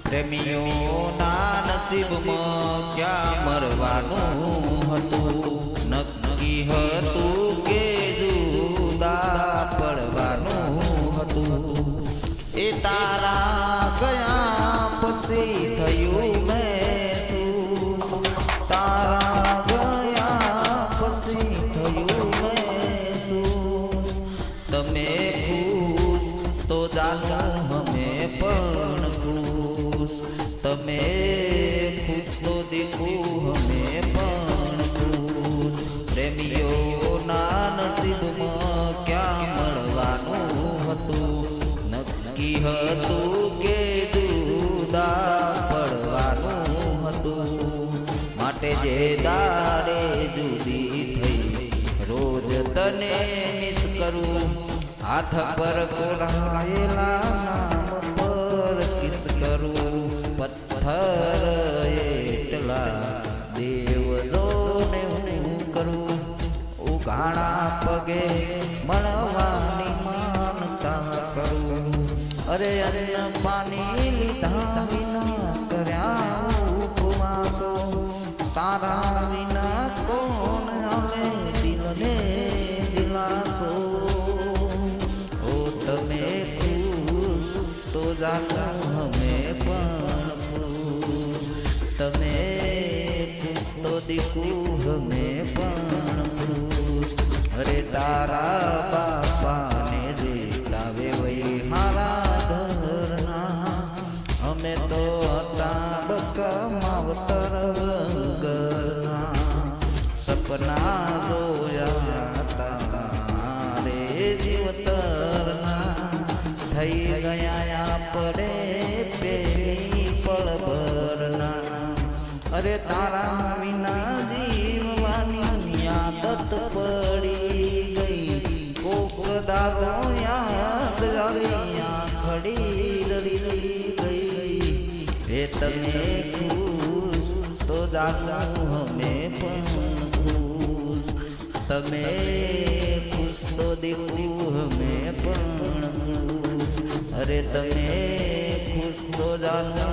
પ્રેમીઓના નસીબમાં ક્યાં મરવાનું હતું, નક્કી હતું કે જુદા પડવાનું હતું. એ તારા ગયા પછી થયું મહેસૂસ, તારા ગયા પછી થયું મહેસૂસ. તમે ખુશ તો જાણો અમે પણ ખુશ, તમે ખુશ તો દીકું અમે પણ ખુશ. પ્રેમીઓના નસીબમાં ક્યાં મળવાનું હતું, નક્કી હતું કે જુદા પડવાનું હતું. માટે જે દાડે જુદી થઈ રોજ તને મિસ કરું, હાથ પર કોરાયેલા નામ પર કિસ કરું. પથ્થર એટલા દેવલોને હું કરું, ઉઘાડા પગે મળવાની માનતા કરું. અરે અન્ન પાણી લીધા વિના કર્યા ઉપવાસો, તારા વિના કોણ હાલે દિલને દિલાસો. ઓ તમે ખુશ તો જાણો અમે પણ ખુશ, તમે ખુશ તો દીકું અમે પણ ખુશ. અરે તારા બાપાને દેખાવે વહી હારા ઘરના, અમે તો હતા બકા માવતર વગરના. સપના જોયા તારે જીવતરના, થઈ ગયા આપણે પેલી પળભરના. અરે તારા વિના જીવવાની આદત પડી ગઈ, કોક દારો યાદ આવી આંખડી રડી ગઈ. એ તમે ખુશ તો જાણો અમે પણ ખુશ, તમે ખુશ તો દીકું અમે પણ ખુશ. અરે તમે ખુશ તો જાણો